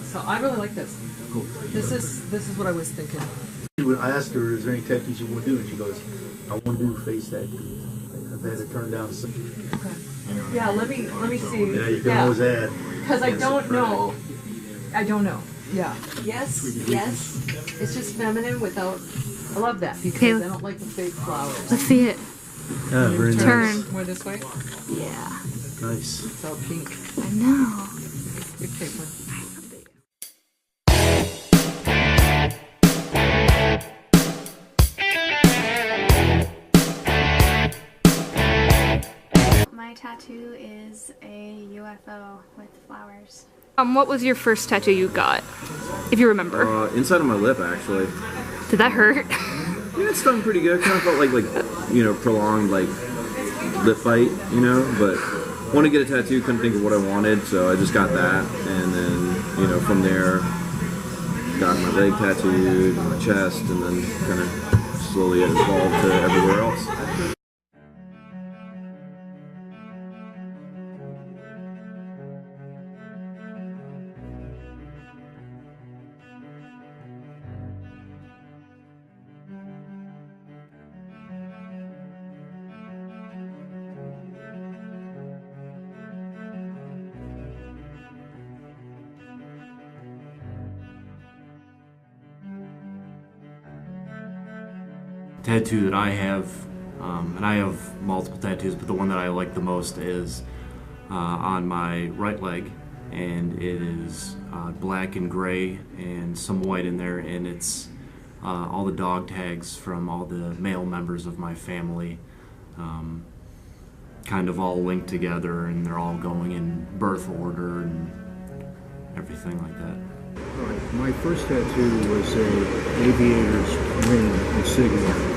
So I really like this. Cool. This is what I was thinking. I asked her, is there any tattoos you want to do? And she goes, I want to do face tattoos. I've had to turn down some. Okay. Yeah, let me see. Yeah, you can always add. Because I don't know. I don't know. Yeah. Yes. It's just feminine without. I love that because I don't like the fake flowers. Let's see it. Yeah, very nice. Turn. More this way. Yeah. Nice. It's all pink. I know. Good fake one. My tattoo is a UFO with flowers. What was your first tattoo you got, if you remember? Inside of my lip, actually. Did that hurt? Yeah, it stung pretty good. Kind of felt like you know, prolonged like lip bite, you know. But wanted to get a tattoo, couldn't think of what I wanted, so I just got that, and then you know, from there, got my leg tattooed, my chest, and then kind of slowly evolved to everywhere else. Tattoo that I have, and I have multiple tattoos, but the one that I like the most is on my right leg, and it is black and gray and some white in there, and it's all the dog tags from all the male members of my family, kind of all linked together, and they're all going in birth order and everything like that. Right. My first tattoo was a aviator's wing insignia.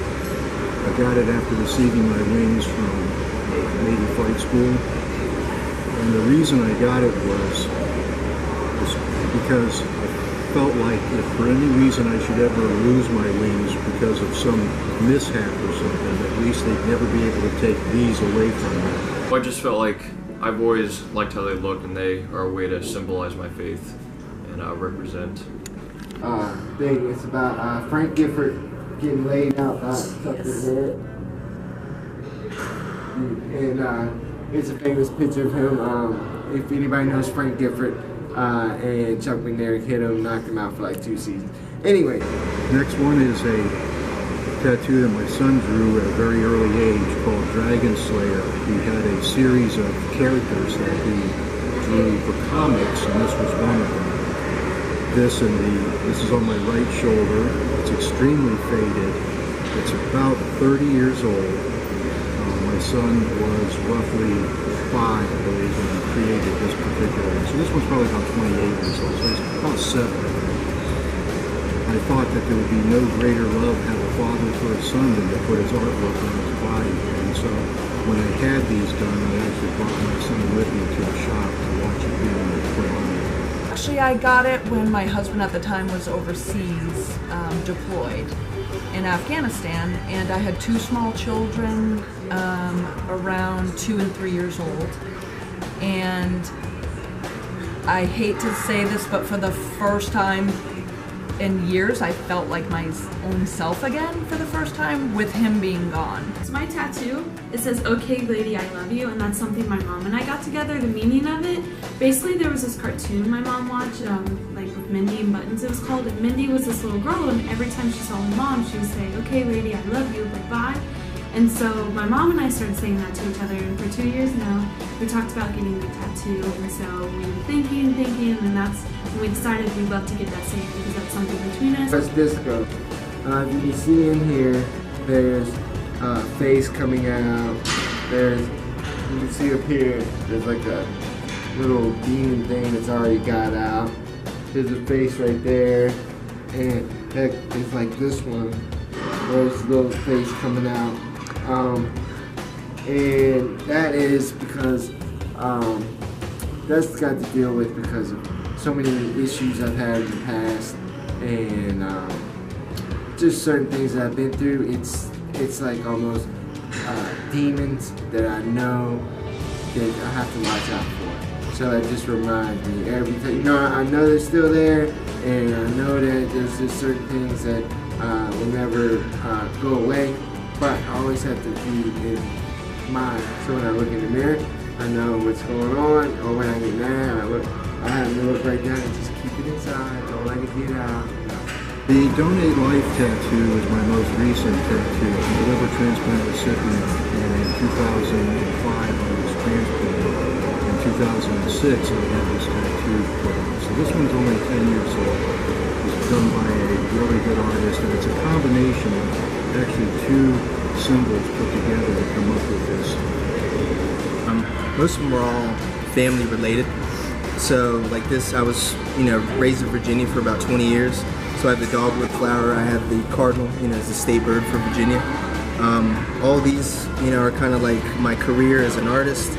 I got it after receiving my wings from Navy Flight School. And the reason I got it was because I felt like if for any reason I should ever lose my wings because of some mishap or something, at least they'd never be able to take these away from me. I just felt like I've always liked how they look, and they are a way to symbolize my faith and represent. Thing. It's about Frank Gifford getting laid out by Tucker's head. And it's a famous picture of him. If anybody knows Frank Gifford, and Chuck McNair hit him, knocked him out for like 2 seasons. Anyway. Next one is a tattoo that my son drew at a very early age called Dragon Slayer. He had a series of characters that he drew for comics, and this was one of them. This is on my right shoulder. It's extremely faded. It's about 30 years old. My son was roughly 5, I believe, when he created this particular one. So this one's probably about 28 years old, so he's about 7. I thought that there would be no greater love had a father for his son than to put his artwork on his body. And so when I had these done, I actually brought my son with me to the shop to watch it being put on. Actually, I got it when my husband at the time was overseas, deployed in Afghanistan, and I had 2 small children around 2 and 3 years old. And I hate to say this, but for the first time in years, I felt like my own self again for the first time with him being gone. So my tattoo, it says, "Okay lady, I love you," and that's something my mom and I got together. The meaning of it, basically there was this cartoon my mom watched, like with Mindy and Buttons it was called, and Mindy was this little girl, and every time she saw her mom, she would say, "Okay lady, I love you, bye-bye." And so my mom and I started saying that to each other, and for 2 years now, we talked about getting a tattoo, and so we were thinking, and that's when we decided we'd love to get that same, because that's something between us. That's disco. You can see in here, there's face coming out. You can see up here, there's like a little demon thing that's already got out. There's a face right there, and heck, it's like this one. There's a little face coming out. And that is because that's got to deal with because of so many issues I've had in the past, and just certain things that I've been through. It's like almost demons that I know that I have to watch out for. So it just reminds me every time. You know, I know they're still there, and I know that there's just certain things that will never go away, but I always have to be in mind. So when I look in the mirror, I know what's going on, or when I get mad, I have to look right down and just keep it inside, don't let it get out. The Donate Life tattoo is my most recent tattoo. I'm a liver transplant recipient, and in 2005 I was transplanted. In 2006 I had this tattoo put on. So this one's only 10 years old. It was done by a really good artist, and it's a combination of actually two symbols put together to come up with this. Most of them are all family related. So like this, I was, raised in Virginia for about 20 years. So I have the dogwood flower, I have the cardinal, as the state bird for Virginia. All these, are kind of like my career as an artist,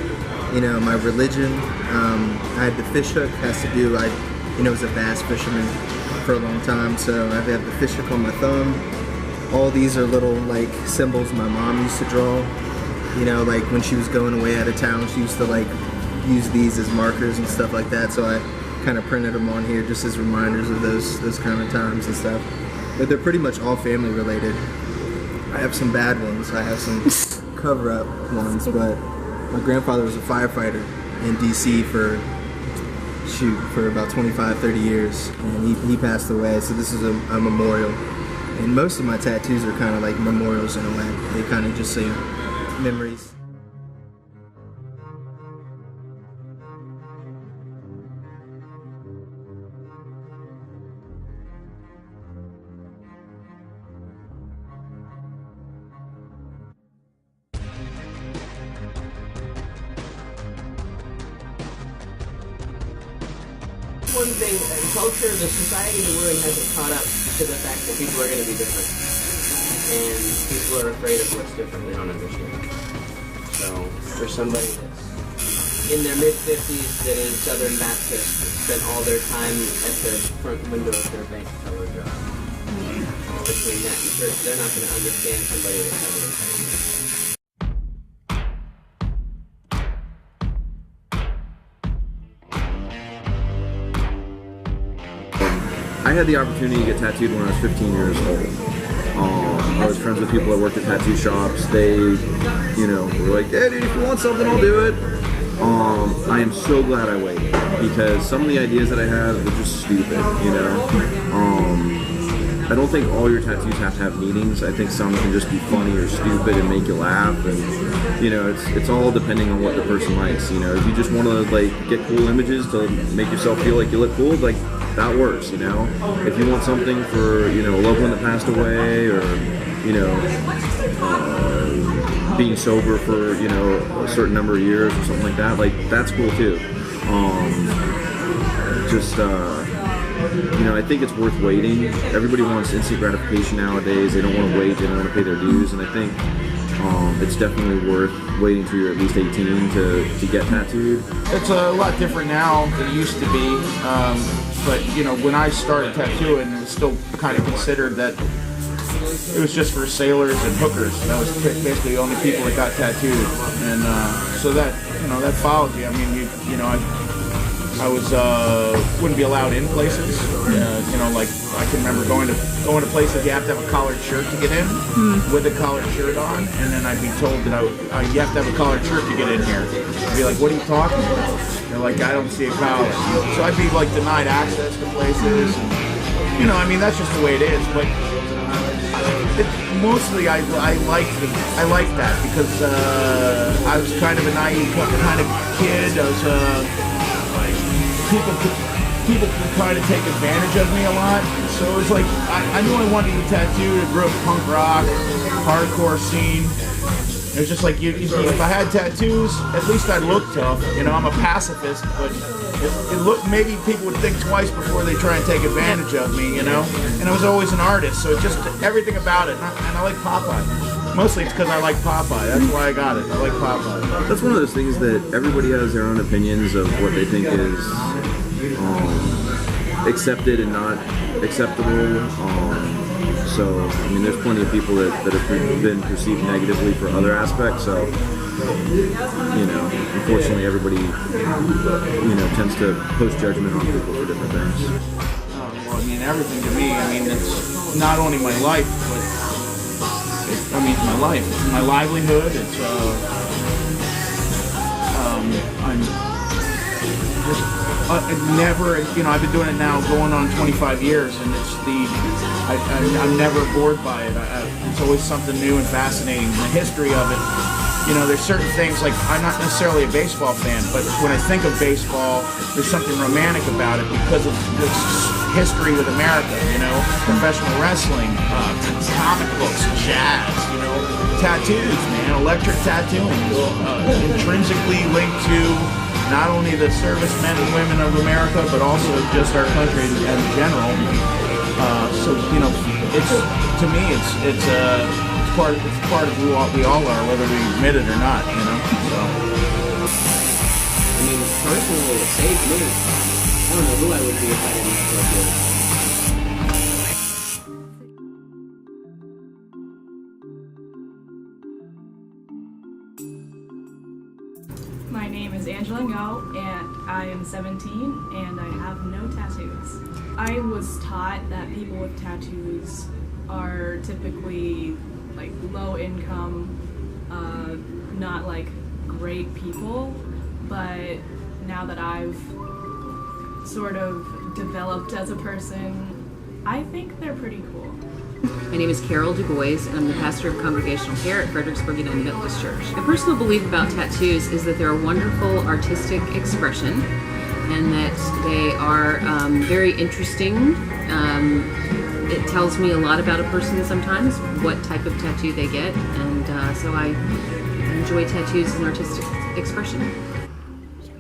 my religion. I had the fish hook, has to do, I was a bass fisherman for a long time, so I have the fish hook on my thumb. All these are little like symbols my mom used to draw. Like when she was going away out of town, she used to like use these as markers and stuff like that. So I kind of printed them on here just as reminders of those kind of times and stuff. But they're pretty much all family related. I have some bad ones. I have some cover-up ones, but my grandfather was a firefighter in DC for about 25, 30 years, and he passed away. So this is a memorial. And most of my tattoos are kind of like memorials in a way. They kind of just say memories. One thing, culture, the society that we're in hasn't caught up to the fact that people are going to be different. And people are afraid of what's different, they don't understand. So, for somebody that's in their mid-50s that is Southern Baptist, that spent all their time at the front window of their bank teller job, between that and church, they're not going to understand somebody that's having a tattoo. I had the opportunity to get tattooed when I was 15 years old. I was friends with people that worked at tattoo shops. They, were like, "Hey, dude, if you want something, I'll do it." I am so glad I waited, because some of the ideas that I had were just stupid, I don't think all your tattoos have to have meanings. I think some can just be funny or stupid and make you laugh, and it's all depending on what the person likes. If you just want to like get cool images to make yourself feel like you look cool, like that works. If you want something for a loved one that passed away, or being sober for a certain number of years or something like that, like that's cool too. I think it's worth waiting. Everybody wants instant gratification nowadays. They don't want to wait. They don't want to pay their dues, and I think it's definitely worth waiting till you're at least 18 to get tattooed. It's a lot different now than it used to be. But when I started tattooing, it was still kind of considered that it was just for sailors and hookers. That was basically the only people that got tattooed, and so that that followed you. I mean, I was wouldn't be allowed in places. Like I can remember going to places you have to have a collared shirt to get in, with a collared shirt on, and then I'd be told that you have to have a collared shirt to get in here. I'd be like, "What are you talking about?" They're like, "I don't see a collar." So I'd be like denied access to places. And, that's just the way it is. But mostly I liked that because I was kind of a naive kind of kid. I was people could kind of take advantage of me a lot. So it was like I knew I wanted to get tattooed. I grew up punk rock, hardcore scene. It was just like if I had tattoos, at least I'd look tough. I'm a pacifist, but it looked, maybe people would think twice before they try and take advantage of me. And I was always an artist, so it's just everything about it. And I like Popeye. Mostly it's because I like Popeye. That's why I got it. I like Popeye. That's one of those things that everybody has their own opinions of what they think is accepted and not acceptable. So, there's plenty of people that have been perceived negatively for other aspects. So, you know, unfortunately everybody, you know, tends to post judgment on people for different things. Well, I mean, everything to me, I mean, it's not only my life, but it's my life. It's my livelihood. It's, I've never, you know, I've been doing it now going on 25 years, and it's I'm never bored by it. It's always something new and fascinating. The history of it, you know, there's certain things, like, I'm not necessarily a baseball fan, but when I think of baseball, there's something romantic about it because of this history with America, you know, professional wrestling, comic books, jazz, you know, tattoos, man, electric tattooing is intrinsically linked to not only the servicemen and women of America, but also just our country in general. So, you know, it's, to me, it's part of who we all are, whether we admit it or not, you know. So. I mean, personally, it saved me. I don't know who I would be if I didn't have tattoos. My name is Angela Ngo, and I am 17, and I have no tattoos. I was taught that people with tattoos are typically like low income, not like great people, but now that I've sort of developed as a person, I think they're pretty cool. My name is Carol DuBois, and I'm the pastor of Congregational Care at Fredericksburg United Methodist Church. The personal belief about tattoos is that they're a wonderful artistic expression, and that they are very interesting. It tells me a lot about a person sometimes, what type of tattoo they get, and so I enjoy tattoos as an artistic expression.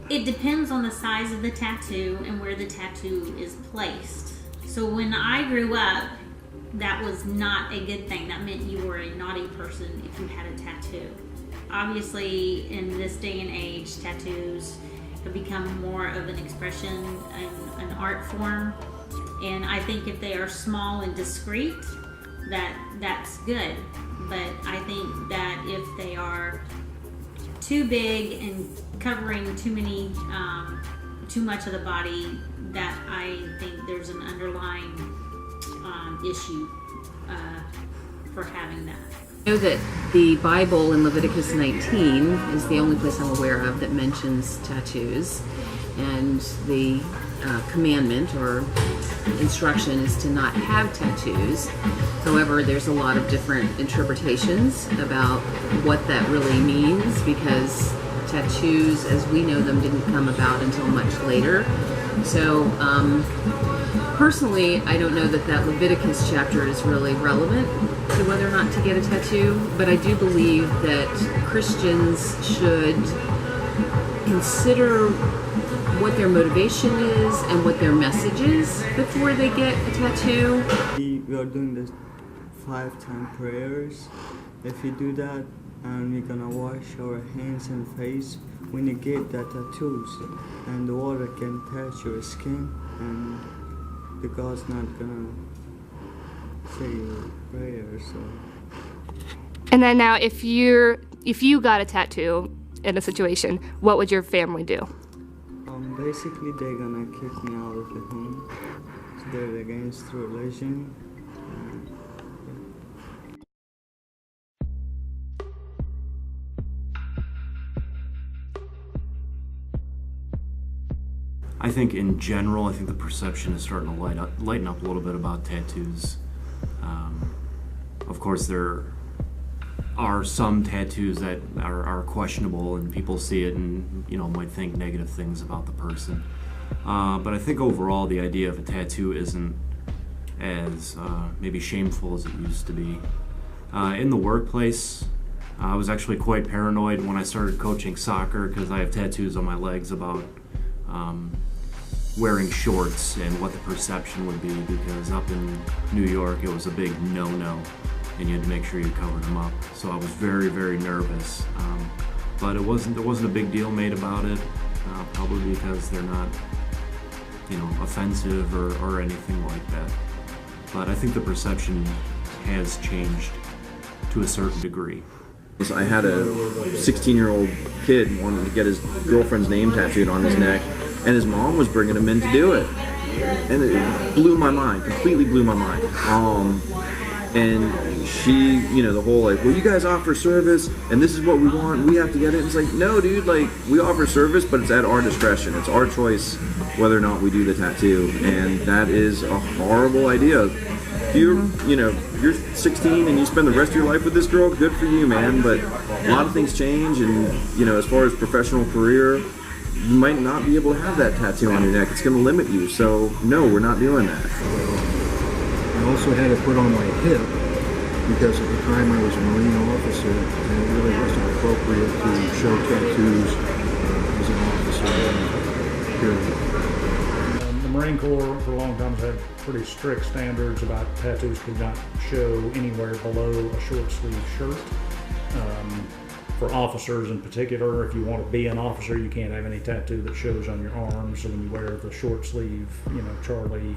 It depends on the size of the tattoo and where the tattoo is placed. So when I grew up, that was not a good thing. That meant you were a naughty person if you had a tattoo. Obviously, in this day and age, tattoos have become more of an expression and an art form. And I think if they are small and discreet, that's good. But I think that if they are too big and covering too much of the body, that I think there's an underlying issue for having that. I know that the Bible in Leviticus 19 is the only place I'm aware of that mentions tattoos, and the commandment or instruction is to not have tattoos. However, there's a lot of different interpretations about what that really means, because tattoos as we know them didn't come about until much later. So personally, I don't know that Leviticus chapter is really relevant to whether or not to get a tattoo, but I do believe that Christians should consider what their motivation is and what their message is before they get a tattoo. We are doing the 5-time prayers. If you do that, and we're gonna wash our hands and face when you get the tattoos, and the water can touch your skin, and the God's not gonna say your prayers. So. And then now, if you got a tattoo in a situation, what would your family do? Basically, they're gonna kick me out of the home. So they're against religion. I think in general, I think the perception is starting to lighten up a little bit about tattoos. Of course, there are some tattoos that are questionable, and people see it and might think negative things about the person. But I think overall, the idea of a tattoo isn't as maybe shameful as it used to be. In the workplace, I was actually quite paranoid when I started coaching soccer, because I have tattoos on my legs about wearing shorts and what the perception would be, because up in New York it was a big no-no and you had to make sure you covered them up. So I was very, very nervous, but there wasn't a big deal made about it, probably because they're not offensive or anything like that. But I think the perception has changed to a certain degree. I had a 16-year-old kid wanting to get his girlfriend's name tattooed on his neck, and his mom was bringing him in to do it. And it blew my mind, completely blew my mind. And she, you know, the whole like, well, you guys offer service, and this is what we want, we have to get it. It's like, no, dude, like, we offer service, but it's at our discretion. It's our choice whether or not we do the tattoo, and that is a horrible idea. If you're 16 and you spend the rest of your life with this girl, good for you, man, but a lot of things change, and, you know, as far as professional career, you might not be able to have that tattoo on your neck. It's going to limit you, so no, we're not doing that. I also had it put on my hip because at the time I was a Marine officer and it really wasn't appropriate to show tattoos as an officer, period. The Marine Corps for a long time has had pretty strict standards about tattoos could not show anywhere below a short sleeve shirt. For officers in particular, if you want to be an officer, you can't have any tattoo that shows on your arms. So when you wear the short sleeve, you know, Charlie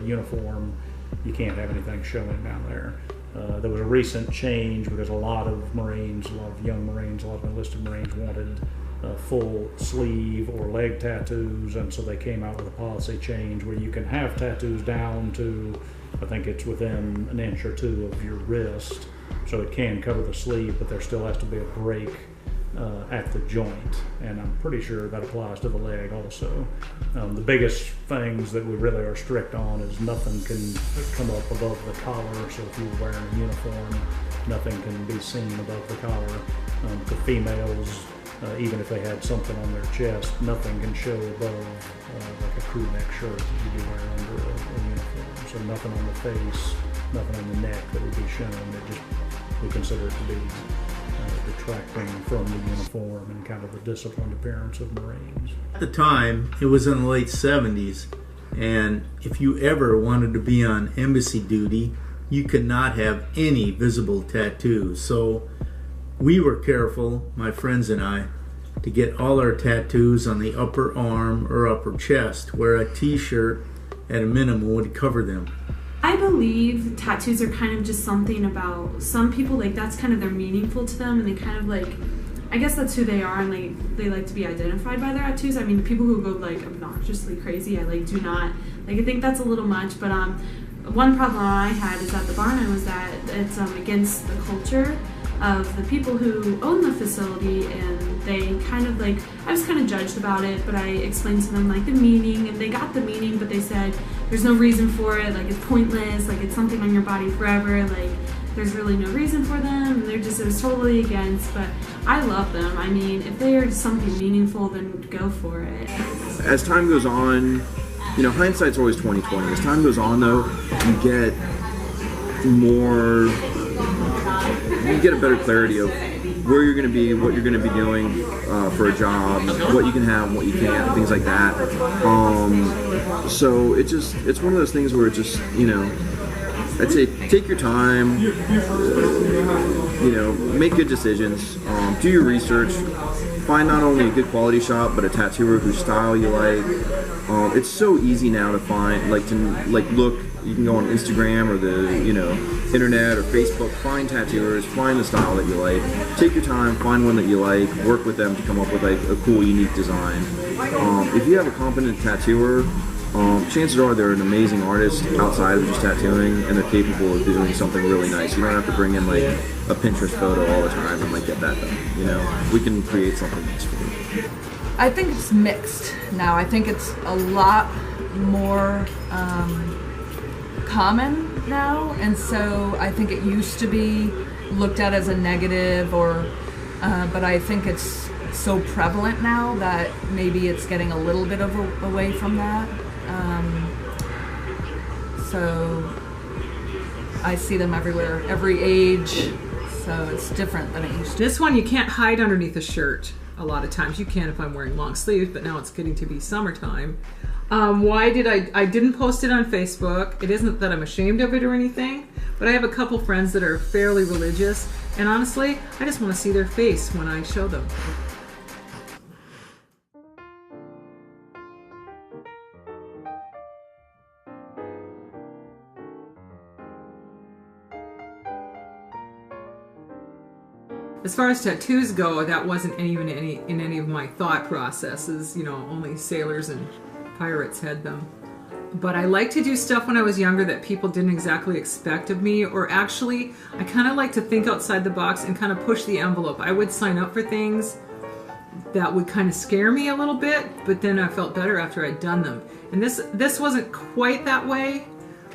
uniform, you can't have anything showing down there. There was a recent change because a lot of Marines, a lot of young Marines, a lot of enlisted Marines wanted full sleeve or leg tattoos, and so they came out with a policy change where you can have tattoos down to, I think it's within an inch or two of your wrist. So it can cover the sleeve, but there still has to be a break at the joint, and I'm pretty sure that applies to the leg also. The biggest things that we really are strict on is nothing can come up above the collar, so if you're wearing a uniform, nothing can be seen above the collar. For females, even if they had something on their chest, nothing can show above like a crew neck shirt that you do wear under a uniform. So nothing on the face, nothing on the neck that would be shown. It just, we consider it to be detracting from the uniform and kind of the disciplined appearance of Marines. At the time, it was in the late 70s, and if you ever wanted to be on embassy duty, you could not have any visible tattoos. So we were careful, my friends and I, to get all our tattoos on the upper arm or upper chest, where a t-shirt at a minimum would cover them. I believe tattoos are kind of just something about some people, like that's kind of they're meaningful to them, and they kind of like, I guess that's who they are, and they like to be identified by their tattoos. I mean, people who go like obnoxiously crazy, I like do not, like I think that's a little much, but one problem I had is at the barn was that it's against the culture of the people who own the facility, and they kind of like, I was kind of judged about it, but I explained to them like the meaning, and they got the meaning, but they said there's no reason for it, like it's pointless, like it's something on your body forever, like there's really no reason for them, and it was totally against, but I love them. I mean, if they are something meaningful, then go for it. As time goes on, you know, hindsight's always 20/20. As time goes on though, you get a better clarity of where you're going to be, what you're going to be doing for a job, what you can have, what you can't, things like that. So it's one of those things where it just, you know, I'd say take your time, you know, make good decisions, do your research, find not only a good quality shop, but a tattooer whose style you like. It's so easy now to find, look, you can go on Instagram or the, you know, internet or Facebook, find tattooers, find the style that you like, take your time, find one that you like, work with them to come up with like a cool, unique design. If you have a competent tattooer, chances are they're an amazing artist outside of just tattooing, and they're capable of doing something really nice. You don't have to bring in like a Pinterest photo all the time and like get that done. You know, we can create something nice for you. I think it's mixed now. I think it's a lot more common now, and so I think it used to be looked at as a negative, or but I think it's so prevalent now that maybe it's getting a little bit away from that. So I see them everywhere, every age, so it's different than it used to be. This one you can't hide underneath a shirt a lot of times. You can if I'm wearing long sleeves, but now it's getting to be summertime. Why did I didn't post it on Facebook. It isn't that I'm ashamed of it or anything, but I have a couple friends that are fairly religious, and honestly, I just want to see their face when I show them. as far as tattoos go, that wasn't even in any of my thought processes. You know, only sailors and pirates had them. But I like to do stuff when I was younger that people didn't exactly expect of me, or actually, I kind of like to think outside the box and kind of push the envelope. I would sign up for things that would kind of scare me a little bit, but then I felt better after I'd done them. And this wasn't quite that way,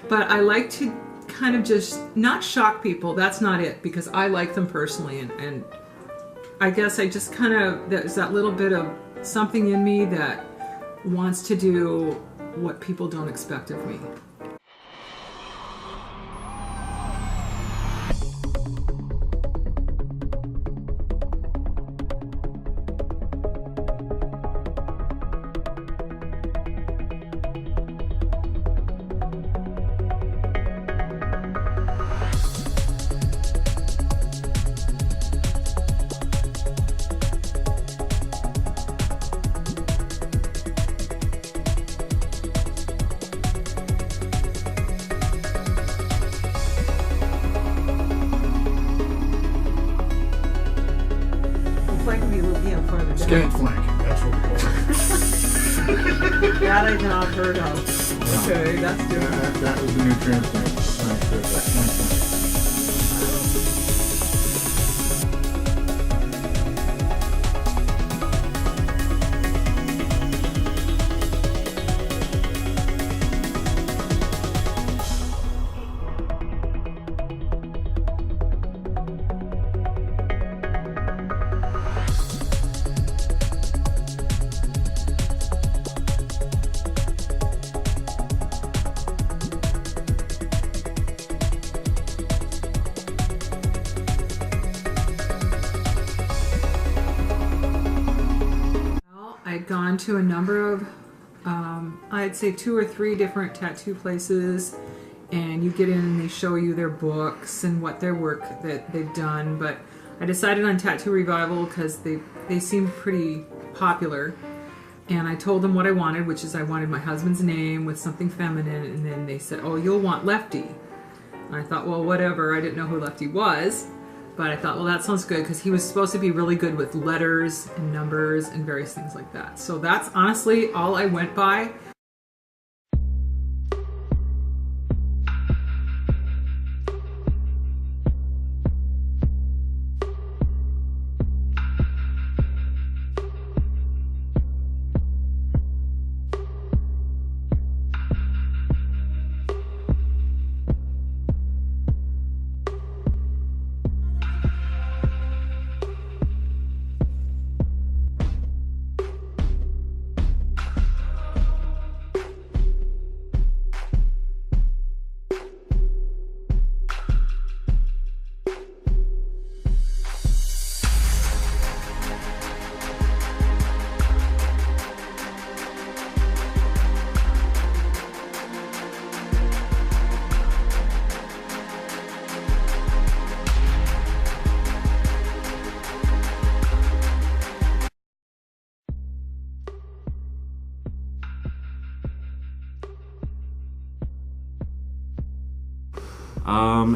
but I like to kind of just not shock people. That's not it, because I like them personally, and I guess I just kind of, there's that little bit of something in me that wants to do what people don't expect of me. Skin flank, that's what we call it. That I've not heard of. Okay, that's different. That was the new transplant. I'd gone to a number of, I'd say 2 or 3 different tattoo places, and you get in and they show you their books and what their work that they've done. But I decided on Tattoo Revival because they seemed pretty popular, and I told them what I wanted, which is I wanted my husband's name with something feminine, and then they said, oh, you'll want Lefty. And I thought, well, whatever. I didn't know who Lefty was. But I thought, well, that sounds good, because he was supposed to be really good with letters and numbers and various things like that. So that's honestly all I went by.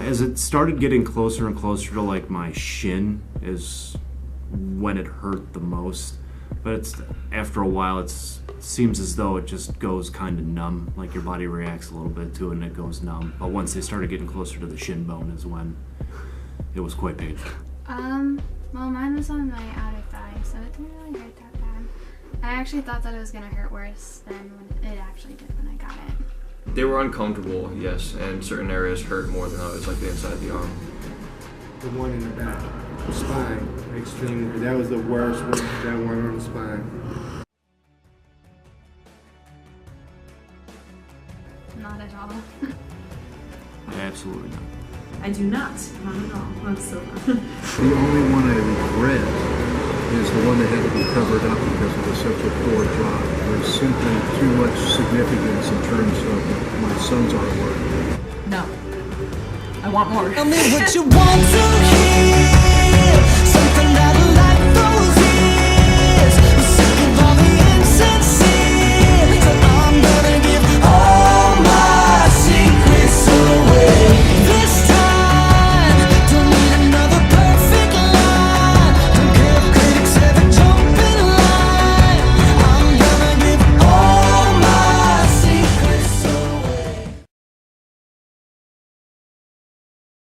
As it started getting closer and closer to like my shin is when it hurt the most. But it's after a while it seems as though it just goes kind of numb, like your body reacts a little bit to it and it goes numb. But once they started getting closer to the shin bone is when it was quite painful. Well, mine was on my outer thigh, so it didn't really hurt that bad. I actually thought that it was gonna hurt worse than when it actually did when I got it. They were uncomfortable, yes, and certain areas hurt more than others, like the inside of the arm. The one in the back, the spine, extremely. That was the worst one, that one on the spine. Not at all. Absolutely not. I do not at all, whatsoever. The only one I regret is the one that had to be covered up because it was such a poor job. There's simply too much significance in terms of my son's artwork. No. I want more. Tell me what you want to hear.